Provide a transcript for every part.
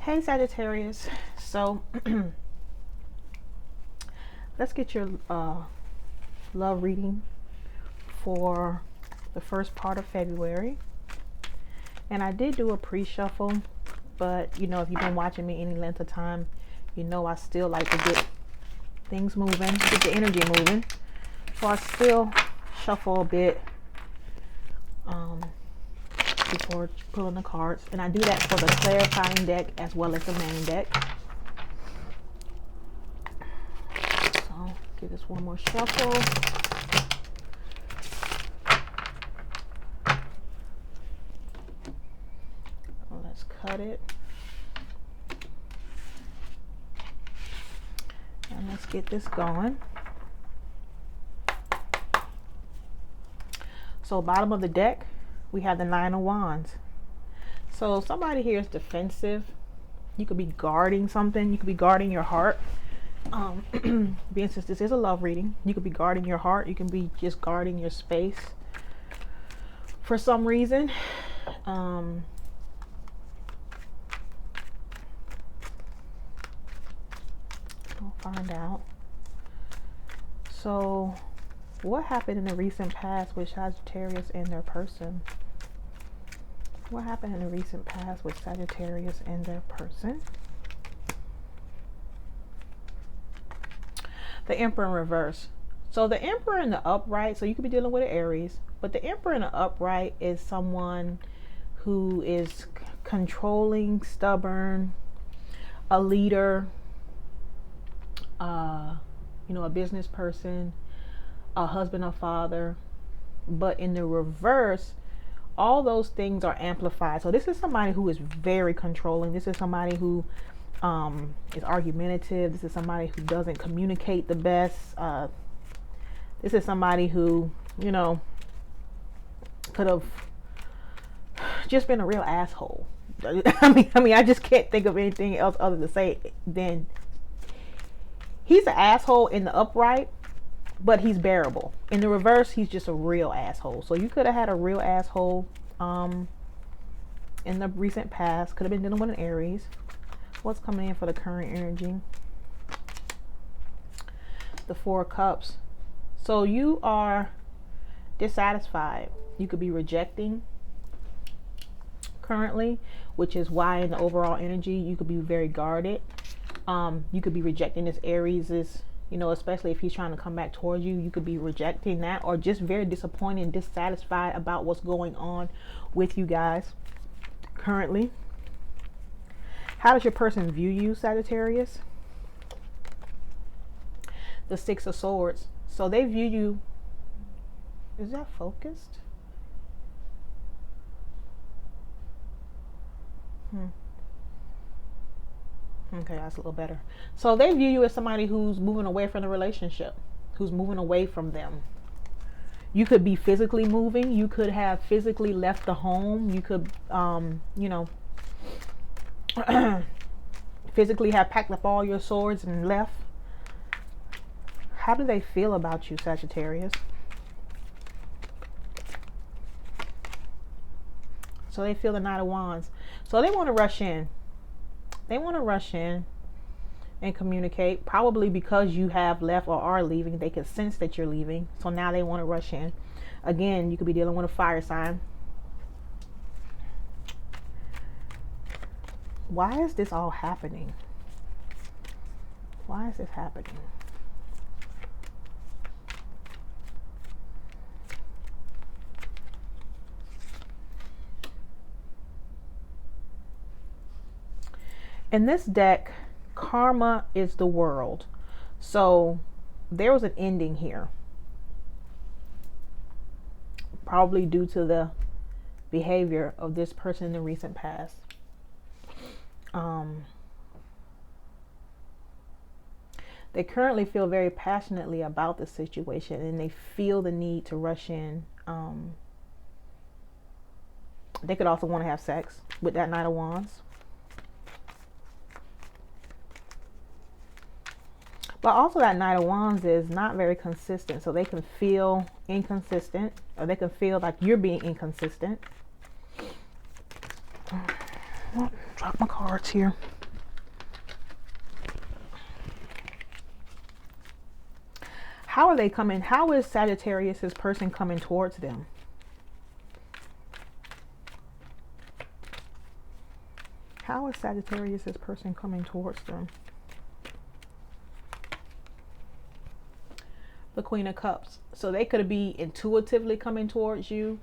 Hey Sagittarius, so let's get your love reading for the first part of February. And I did do a pre-shuffle, but you know, if you've been watching me any length of time, you know I still like to get things moving, get the energy moving. So I still shuffle a bit before pulling the cards, and I do that for the clarifying deck as well as the main deck. So give this one more shuffle. Let's cut it, and let's get this going. So bottom of the deck, we have the Nine of Wands. So somebody here is defensive. You could be guarding something. You could be guarding your heart. Being since this is a love reading, you could be guarding your heart. You can be just guarding your space for some reason. We'll find out. So what happened in the recent past with Sagittarius and their person? What happened in the recent past with Sagittarius and their person? The Emperor in reverse. So the Emperor in the upright, so you could be dealing with an Aries, but the Emperor in the upright is someone who is controlling, stubborn, a leader, you know, a business person, a husband or father. But in the reverse, all those things are amplified. So this is somebody who is very controlling. This is somebody who is argumentative. This is somebody who doesn't communicate the best. This is somebody who, you know, could have just been a real asshole. I mean, I just can't think of anything else other to say than he's an asshole in the upright, but he's bearable. In the reverse, he's just a real asshole. So you could have had a real asshole in the recent past. Could have been dealing with an Aries. What's coming in for the current energy? The Four of Cups. So you are dissatisfied. You could be rejecting currently, which is why in the overall energy, you could be very guarded. You could be rejecting this Aries' you know, especially if he's trying to come back towards you, you could be rejecting that, or just very disappointed and dissatisfied about what's going on with you guys currently. How does your person view you, Sagittarius? The Six of Swords. So they view you, is that focused? Okay, that's a little better. So they view you as somebody who's moving away from the relationship, who's moving away from them. You could be physically moving. You could have physically left the home. You could, you know, physically have packed up all your swords and left. How do they feel about you, Sagittarius? So they feel the Knight of Wands. So they want to rush in. They want to rush in and communicate, probably because you have left or are leaving. They can sense that you're leaving. So now they want to rush in. Again, you could be dealing with a fire sign. Why is this all happening? Why is this happening? In this deck, karma is the world. So there was an ending here. Probably due to the behavior of this person in the recent past. They currently feel very passionately about the situation, and they feel the need to rush in. They could also want to have sex with that Knight of Wands. But also that Knight of Wands is not very consistent. So they can feel inconsistent, or they can feel like you're being inconsistent. Drop drop my cards here. How are they coming? How is Sagittarius' person coming towards them? How is Sagittarius' person coming towards them? The Queen of Cups. So they could be intuitively coming towards you.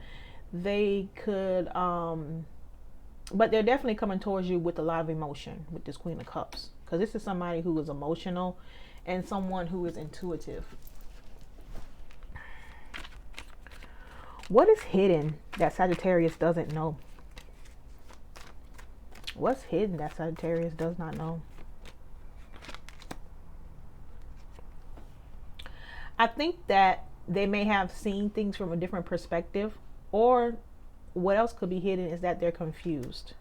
They could, but they're definitely coming towards you with a lot of emotion with this Queen of Cups. Because this is somebody who is emotional and someone who is intuitive. What is hidden that Sagittarius doesn't know? What's hidden that Sagittarius does not know? I think that they may have seen things from a different perspective, or what else could be hidden is that they're confused.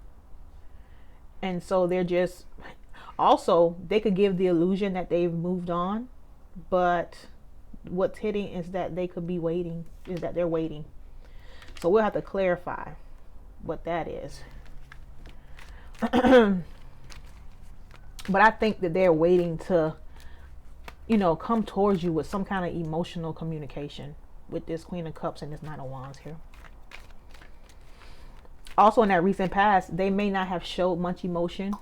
And so they're just, also, they could give the illusion that they've moved on, but what's hidden is that they could be waiting, is that they're waiting. So we'll have to clarify what that is. But I think that they're waiting to, you know, come towards you with some kind of emotional communication with this Queen of Cups and this Knight of Wands here. Also, in that recent past, they may not have showed much emotion.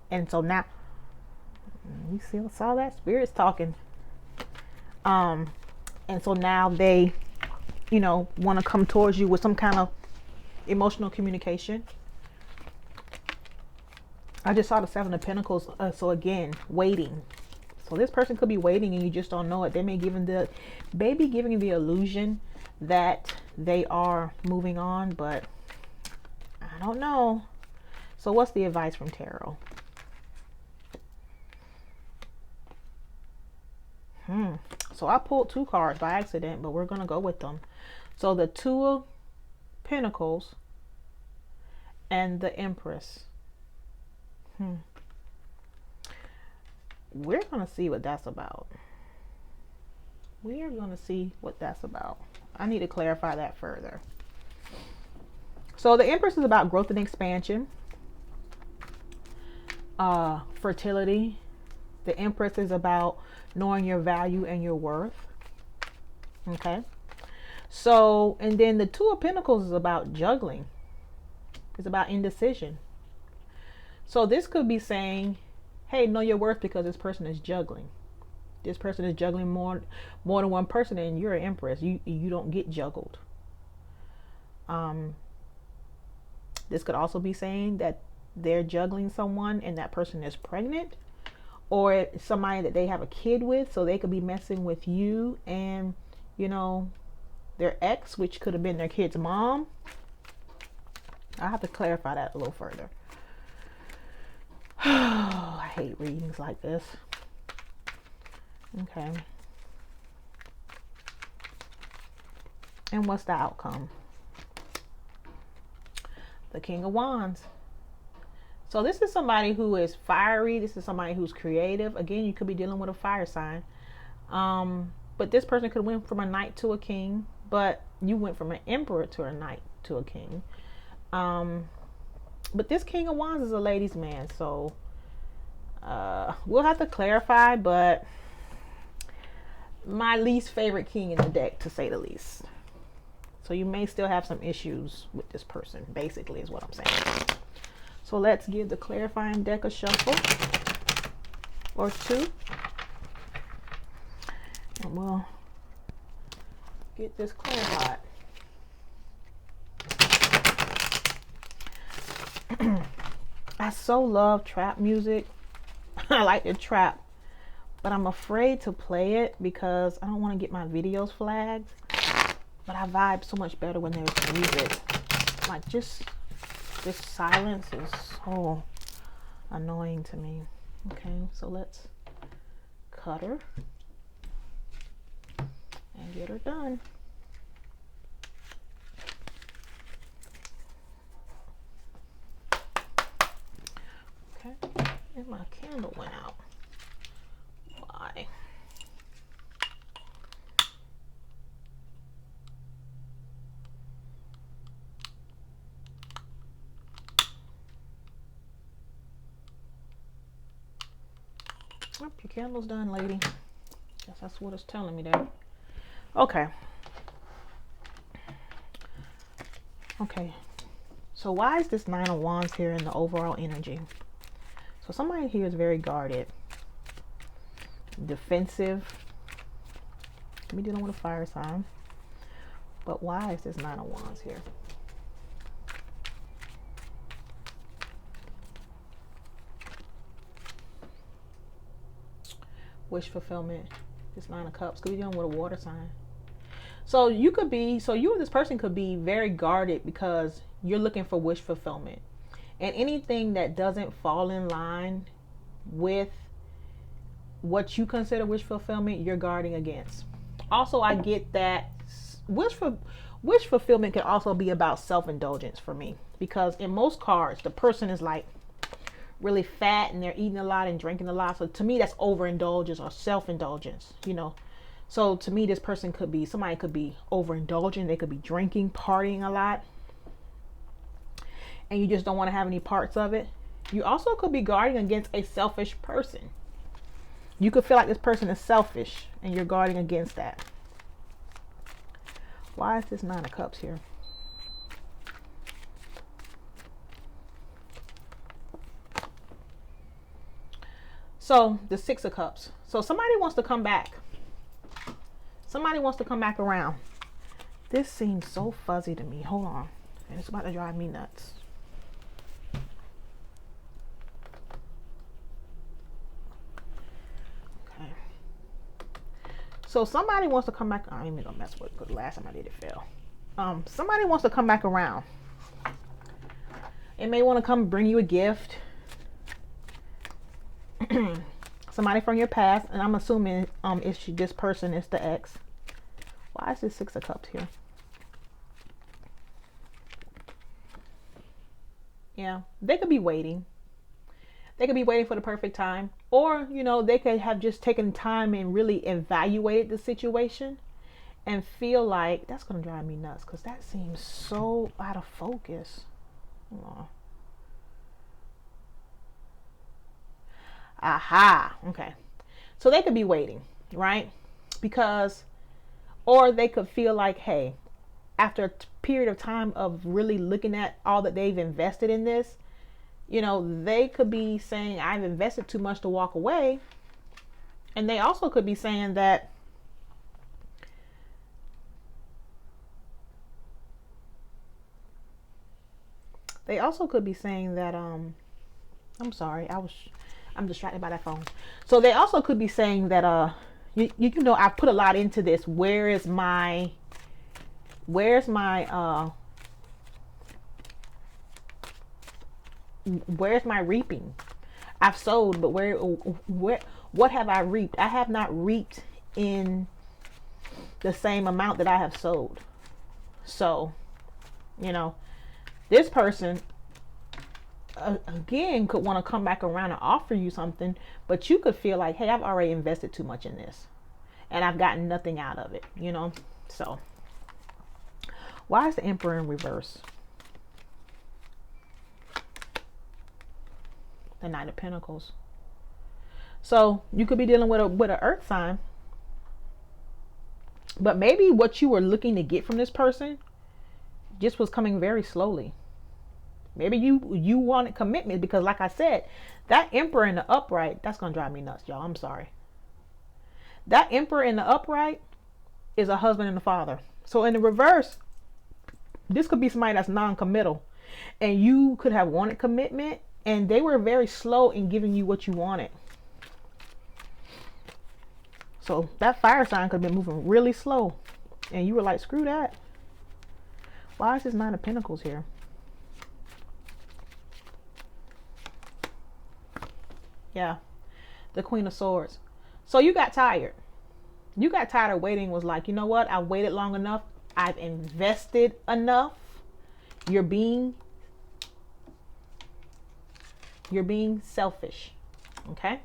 And so now, you saw that? Spirit's talking. And so now they, you know, want to come towards you with some kind of emotional communication. I just saw the Seven of Pentacles. So again, waiting. So this person could be waiting and you just don't know it. They may be giving the illusion that they are moving on, but I don't know. So what's the advice from Tarot? So I pulled 2 cards by accident, but we're going to go with them. So the Two of Pentacles and the Empress. We're going to see what that's about. We are going to see what that's about. I need to clarify that further. So the Empress is about growth and expansion. Fertility. The Empress is about knowing your value and your worth. Okay. So, and then the Two of Pentacles is about juggling. It's about indecision. So this could be saying, hey, know your worth, because this person is juggling. This person is juggling more than one person, and you're an Empress. You don't get juggled. This could also be saying that they're juggling someone and that person is pregnant, or somebody that they have a kid with. So they could be messing with you and, you know, their ex, which could have been their kid's mom. I have to clarify that a little further. I hate readings like this. Okay. And what's the outcome? The King of Wands. So this is somebody who is fiery. This is somebody who's creative. Again, you could be dealing with a fire sign. But this person could went from a knight to a king, but you went from an emperor to a knight to a king. But this King of Wands is a ladies' man, so we'll have to clarify, but my least favorite king in the deck, to say the least. So you may still have some issues with this person, basically, is what I'm saying. So let's give the clarifying deck a shuffle or two. And we'll get this clarified. I so love trap music. I like the trap, but I'm afraid to play it because I don't want to get my videos flagged. But I vibe so much better when there's music. Like just this silence is so annoying to me. Okay, so let's cut her and get her done. Okay, and my candle went out. Why? Oh, your candle's done, lady. Guess that's what it's telling me there. Okay. Okay. So why is this Nine of Wands here in the overall energy? So somebody here is very guarded, defensive. Me dealing with a fire sign. But why is this Nine of Wands here? Wish fulfillment. This Nine of Cups. Could be dealing with a water sign. So you could be, so you or this person could be very guarded because you're looking for wish fulfillment. And anything that doesn't fall in line with what you consider wish fulfillment, you're guarding against. Also, I get that wish fulfillment can also be about self-indulgence for me. Because in most cards, the person is like really fat and they're eating a lot and drinking a lot. So to me, that's overindulgence or self-indulgence, you know. So to me, this person could be, somebody could be overindulging. They could be drinking, partying a lot. And you just don't want to have any parts of it. You also could be guarding against a selfish person. You could feel like this person is selfish and you're guarding against that. Why is this Nine of Cups here? So the Six of Cups. So somebody wants to come back. Somebody wants to come back around. This seems so fuzzy to me. Hold on. And it's about to drive me nuts. Okay. So somebody wants to come back. I ain't even gonna mess with it because last time I did it fail. Somebody wants to come back around. It may want to come bring you a gift. Somebody from your past, and I'm assuming this person is the ex. Why is this Six of Cups here? Yeah, they could be waiting. They could be waiting for the perfect time, or you know, they could have just taken time and really evaluated the situation and feel like that's gonna drive me nuts because that seems so out of focus. Hold on. Aha. Okay. So they could be waiting, right? Because, or they could feel like, hey, after a period of time of really looking at all that they've invested in this, you know, they could be saying, I've invested too much to walk away. And they also could be saying that I'm sorry, I'm distracted by that phone. So they also could be saying that you know, I put a lot into this. Where's my reaping? I've sowed, but what have I reaped? I have not reaped in the same amount that I have sowed. So, you know, this person again could want to come back around and offer you something, but you could feel like, hey, I've already invested too much in this and I've gotten nothing out of it, you know. So why is the Emperor in reverse? The Knight of Pentacles. So you could be dealing with an earth sign, but maybe what you were looking to get from this person just was coming very slowly. Maybe you wanted commitment because, like I said, that Emperor in the upright, that's going to drive me nuts, y'all. I'm sorry. That Emperor in the upright is a husband and a father. So in the reverse, this could be somebody that's non-committal. And you could have wanted commitment, and they were very slow in giving you what you wanted. So that fire sign could have been moving really slow. And you were like, screw that. Why is this Nine of Pentacles here? Yeah, the Queen of Swords. So you got tired. You got tired of waiting. Was like, you know what? I waited long enough. I've invested enough. You're being selfish. Okay.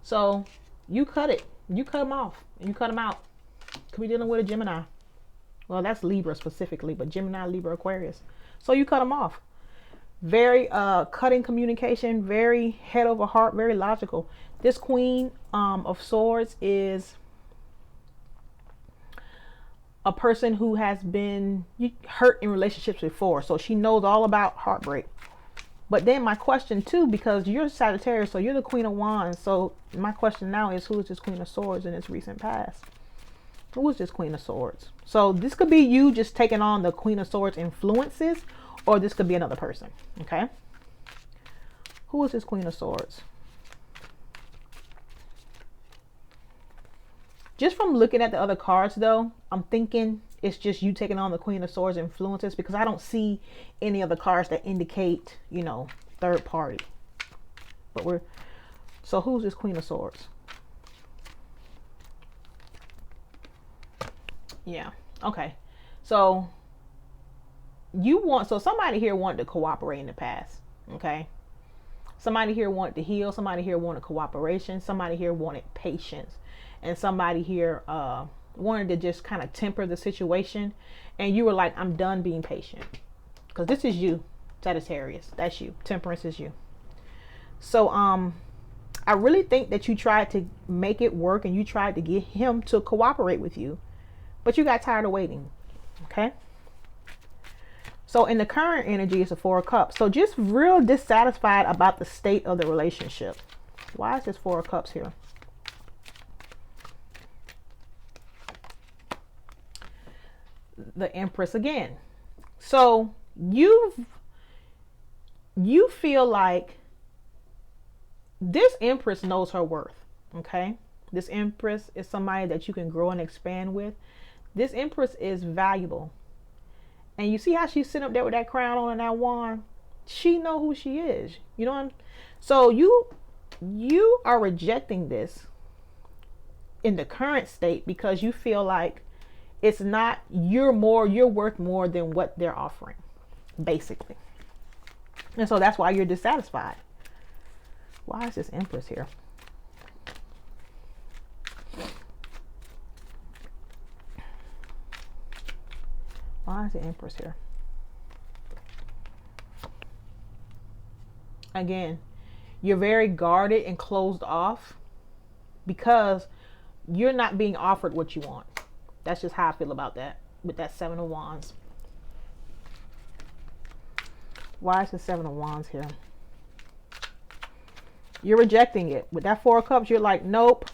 So you cut it. You cut them off. And you cut them out. Could be dealing with a Gemini. Well, that's Libra specifically, but Gemini, Libra, Aquarius. So you cut them off. Very cutting communication, very head over heart, very logical. This Queen of Swords is a person who has been hurt in relationships before. So she knows all about heartbreak. But then my question too, because you're Sagittarius, so you're the Queen of Wands. So my question now is, who is this Queen of Swords in its recent past? Who is this Queen of Swords? So this could be you just taking on the Queen of Swords influences, or this could be another person. Okay. Who is this Queen of Swords? Just from looking at the other cards though, I'm thinking it's just you taking on the Queen of Swords influences, because I don't see any other cards that indicate, you know, third party. But so who's this Queen of Swords? Yeah. Okay. So somebody here wanted to cooperate in the past. Okay. Somebody here wanted to heal. Somebody here wanted cooperation. Somebody here wanted patience. And somebody here wanted to just kind of temper the situation. And you were like, I'm done being patient. Because this is you, Sagittarius. That's you. Temperance is you. So I really think that you tried to make it work, and you tried to get him to cooperate with you. But you got tired of waiting. Okay. So in the current energy, it's a 4 of Cups. So just real dissatisfied about the state of the relationship. Why is this 4 of Cups here? The Empress again. So you feel like this Empress knows her worth. Okay. This Empress is somebody that you can grow and expand with. This Empress is valuable. And you see how she's sitting up there with that crown on and that wand? She know who she is. You know what I'm... So you are rejecting this in the current state because you feel like it's not, you're worth more than what they're offering, basically. And so that's why you're dissatisfied. Why is this Empress here? Why is the Empress here? Again, you're very guarded and closed off because you're not being offered what you want. That's just how I feel about that with that 7 of Wands. Why is the 7 of Wands here? You're rejecting it. With that 4 of Cups, you're like, nope.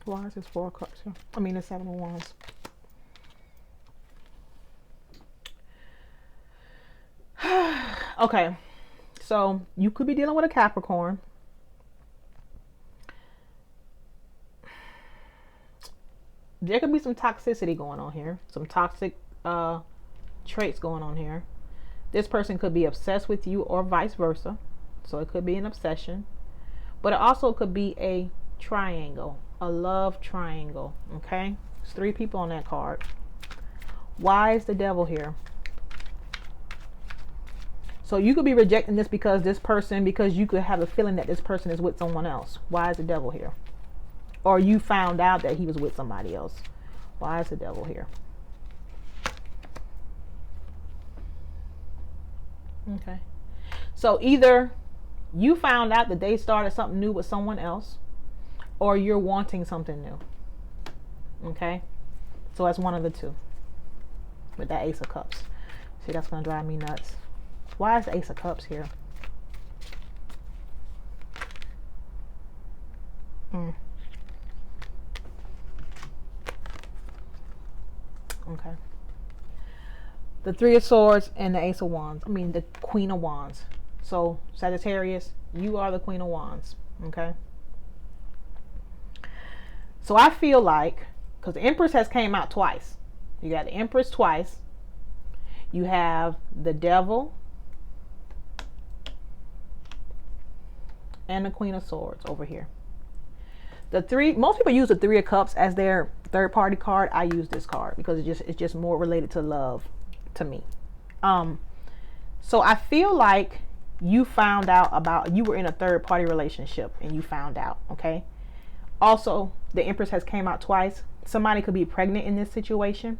Why is this 4 of Cups here? I mean, the 7 of Wands. Okay, so you could be dealing with a Capricorn. There could be some toxicity going on here, some toxic traits going on here. This person could be obsessed with you or vice versa. So it could be an obsession, but it also could be a triangle, a love triangle. Okay, there's 3 people on that card. Why is the Devil here? So you could be rejecting this because you could have a feeling that this person is with someone else. Why is the Devil here? Or you found out that he was with somebody else. Why is the Devil here? Okay. So either you found out that they started something new with someone else, or you're wanting something new. Okay. So that's one of the two. With that Ace of Cups. See, that's going to drive me nuts. Why is the Ace of Cups here? Okay. The 3 of Swords and the Ace of Wands. I mean, the Queen of Wands. So, Sagittarius, you are the Queen of Wands. Okay. So, I feel like, because the Empress has came out twice. You got the Empress twice. You have the Devil. And the Queen of Swords over here. Most people use the 3 of Cups as their third party card. I use this card because it's just more related to love to me. So I feel like you found out about, you were in a third party relationship and you found out. Okay. Also, the Empress has came out twice. Somebody could be pregnant in this situation.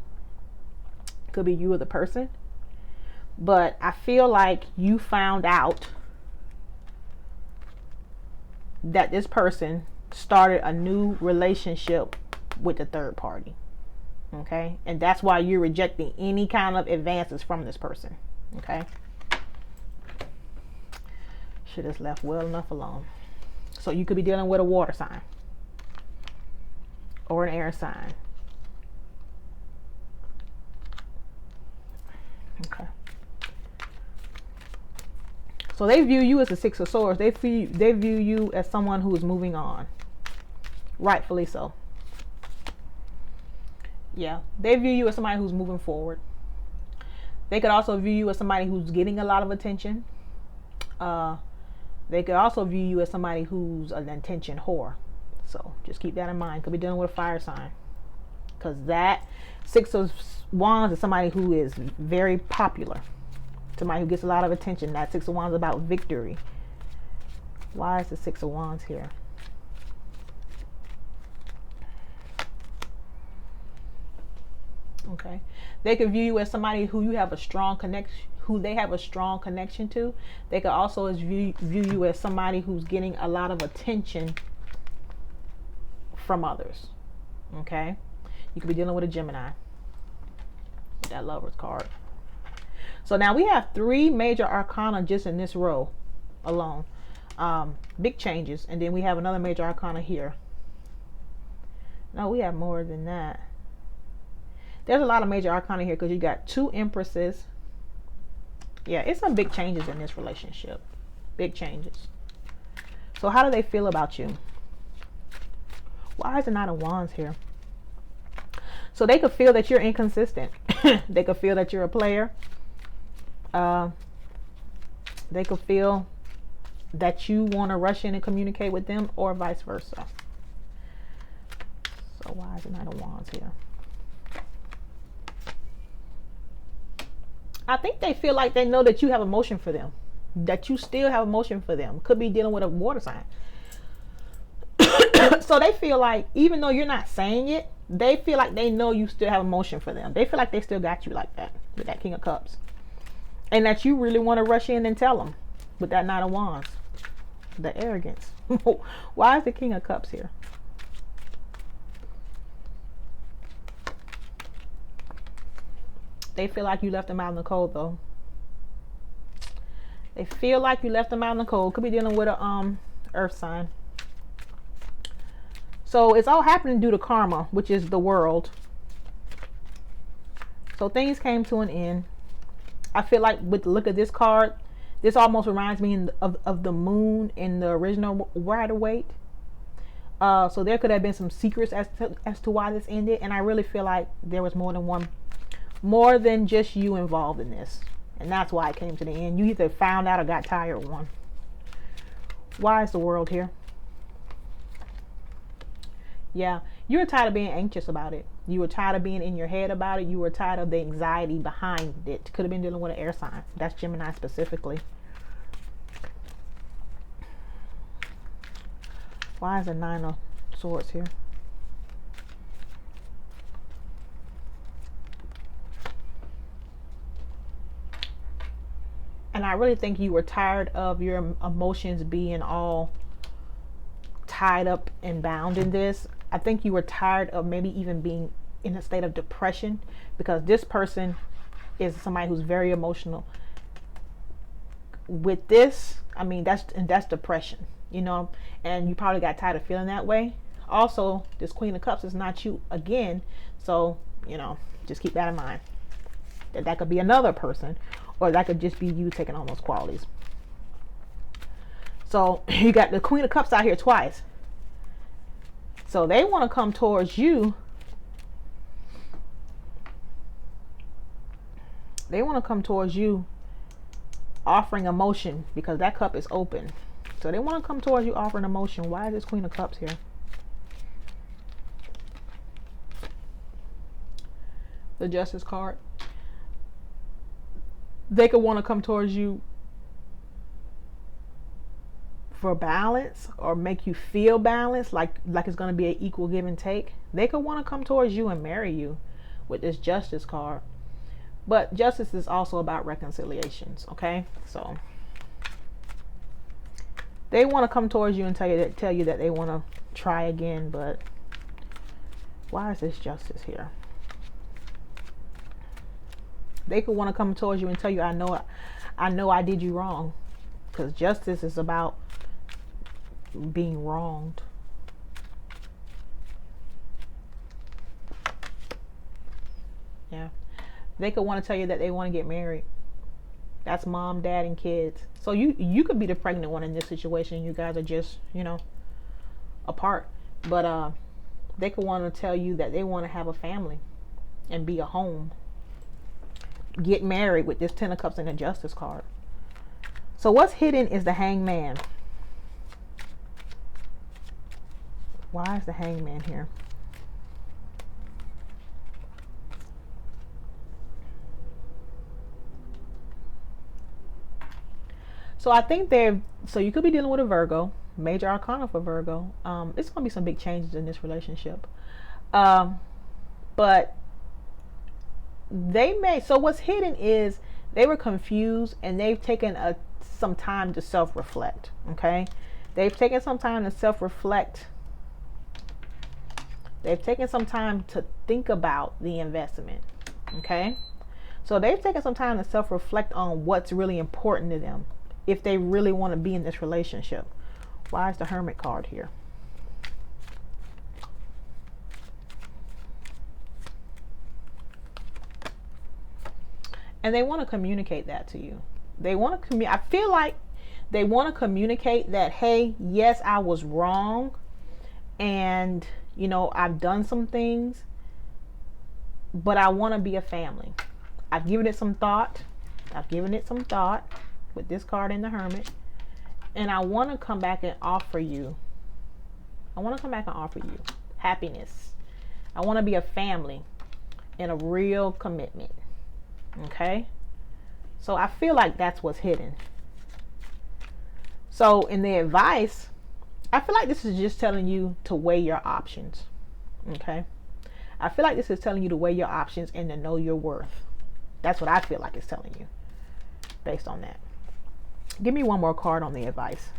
Could be you or the person. But I feel like you found out that this person started a new relationship with the third party. Okay, and that's why you're rejecting any kind of advances from this person. Okay, should have left well enough alone. So you could be dealing with a water sign or an air sign. Okay, so they view you as a Six of Swords. They view you as someone who is moving on, rightfully so. Yeah, they view you as somebody who's moving forward. They could also view you as somebody who's getting a lot of attention. They could also view you as somebody who's an attention whore. So just keep that in mind. Could be dealing with a fire sign. Because that Six of Wands is somebody who is very popular. Somebody who gets a lot of attention. That Six of Wands is about victory. Why is the Six of Wands here? Okay, they could view you as somebody who you have a strong connection, who they have a strong connection to. They could also view you as somebody who's getting a lot of attention from others. Okay, you could be dealing with a Gemini with that Lovers card. So now we have 3 major arcana just in this row alone. Big changes, and then we have another major arcana here. No, we have more than that. There's a lot of major arcana here because you got 2 empresses. Yeah, it's some big changes in this relationship. Big changes. So how do they feel about you? Why is the Knight of Wands here? So they could feel that you're inconsistent. They could feel that you're a player. They could feel that you want to rush in and communicate with them, or vice versa. So why is the Knight of Wands here? I think they feel like they know that you have emotion for them, that you still have emotion for them. Could be dealing with a water sign. So they feel like, even though you're not saying it, they feel like they know you still have emotion for them. They feel like they still got you like that with that King of Cups, and that you really want to rush in and tell them with that Knight of Wands. The arrogance. Why is the King of Cups here? They feel like you left them out in the cold, though. They feel like you left them out in the cold. Could be dealing with a earth sign. So it's all happening due to karma, which is the world. So things came to an end. I feel like with the look of this card, this almost reminds me of the moon in the original Rider-Waite. So there could have been some secrets as to why this ended. And I really feel like there was more than just you involved in this, and that's why it came to the end. You either found out or got tired of one. Why is the World here? Yeah, you were tired of being anxious about it. You were tired of being in your head about it. You were tired of the anxiety behind it. Could have been dealing with an air sign. That's Gemini specifically. Why is the Nine of Swords here? And I really think you were tired of your emotions being all tied up and bound in this. I think you were tired of maybe even being in a state of depression, because this person is somebody who's very emotional. With this, I mean, that's depression, you know, and you probably got tired of feeling that way. Also, this Queen of Cups is not you again. So, you know, just keep that in mind. That could be another person, or that could just be you taking on those qualities. So you got the Queen of Cups out here twice. So they want to come towards you. They want to come towards you offering emotion, because that cup is open. So they want to come towards you offering emotion. Why is this Queen of Cups here? The Justice card. They could want to come towards you for balance, or make you feel balanced, like it's going to be an equal give and take. They could want to come towards you and marry you with this Justice card. But justice is also about reconciliations, okay? So They want to come towards you and tell you that they want to try again, but why is this justice here? They could want to come towards you and tell you, I know I did you wrong, because justice is about being wronged. Yeah. They could want to tell you that they want to get married. That's mom, dad, and kids. So you could be the pregnant one in this situation. You guys are just, you know, apart. But they could want to tell you that they want to have a family and be a home. Get married with this 10 of Cups and a Justice card. So what's hidden is the Hangman. Why is the Hangman here? So I think so you could be dealing with a Virgo, major arcana for Virgo. It's going to be some big changes in this relationship. But so what's hidden is they were confused and they've taken some time to self-reflect. Okay. They've taken some time to self-reflect. They've taken some time to think about the investment. Okay. So they've taken some time to self-reflect on what's really important to them, if they really want to be in this relationship. Why is the Hermit card here? And they want to communicate that to you. They want to I feel like they want to communicate that, hey, yes, I was wrong, and you know, I've done some things, but I want to be a family. I've given it some thought. With this card in the Hermit, and I want to come back and offer you happiness. I want to be a family and a real commitment. Okay, so I feel like that's what's hidden. So in the advice, I feel like this is just telling you to weigh your options. Okay, I feel like this is telling you to weigh your options and to know your worth. That's what I feel like it's telling you based on that. Give me one more card on the advice.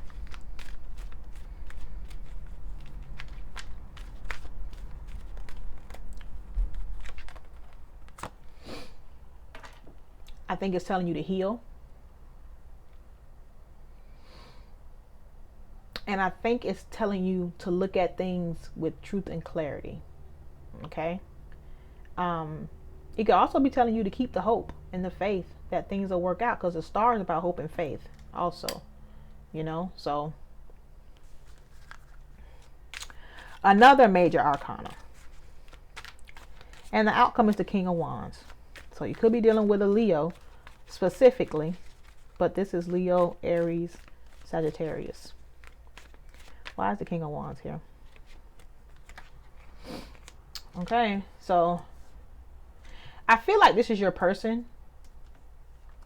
I think it's telling you to heal. And I think it's telling you to look at things with truth and clarity. Okay? It could also be telling you to keep the hope and the faith that things will work out, because the star is about hope and faith also, you know. So another major arcana, and the outcome is the King of Wands. So you could be dealing with a Leo specifically, but this is Leo, Aries, Sagittarius. Why is the King of Wands here? Okay, so I feel like this is your person.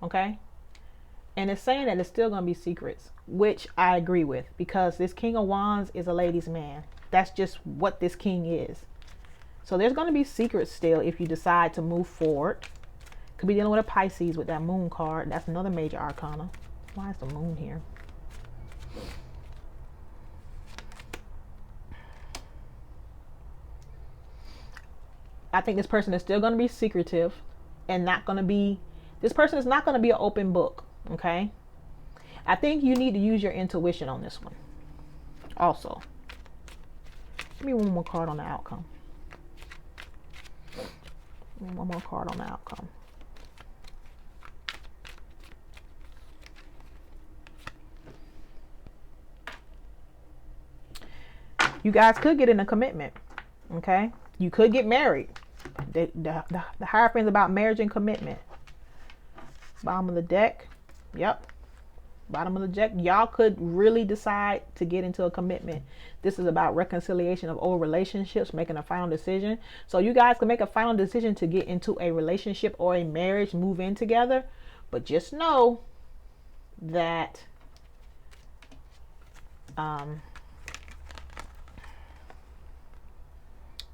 Okay, and it's saying that it's still going to be secrets, which I agree with, because this King of Wands is a ladies' man. That's just what this king is. So there's going to be secrets still if you decide to move forward. Could be dealing with a Pisces with that Moon card. That's another major arcana. Why is the Moon here? I think this person is still going to be secretive and not going to be, this person is not going to be an open book. Okay. I think you need to use your intuition on this one. Also, give me one more card on the outcome. Give me one more card on the outcome. You guys could get in a commitment. Okay. You could get married. The Hierophant is about marriage and commitment. Bottom of the deck. Yep. Bottom of the deck. Y'all could really decide to get into a commitment. This is about reconciliation of old relationships, making a final decision. So you guys can make a final decision to get into a relationship or a marriage, move in together. But just know that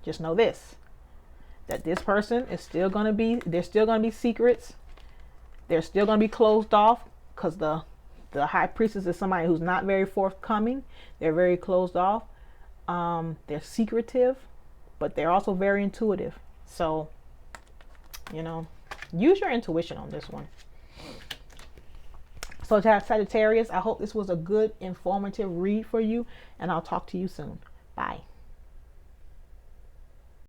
just know this, that this person is still going to be, there's still going to be secrets. They're still going to be closed off, because the The high priestess is somebody who's not very forthcoming. They're very closed off. They're secretive, but they're also very intuitive. So, you know, use your intuition on this one. So Sagittarius, I hope this was a good, informative read for you, and I'll talk to you soon. Bye.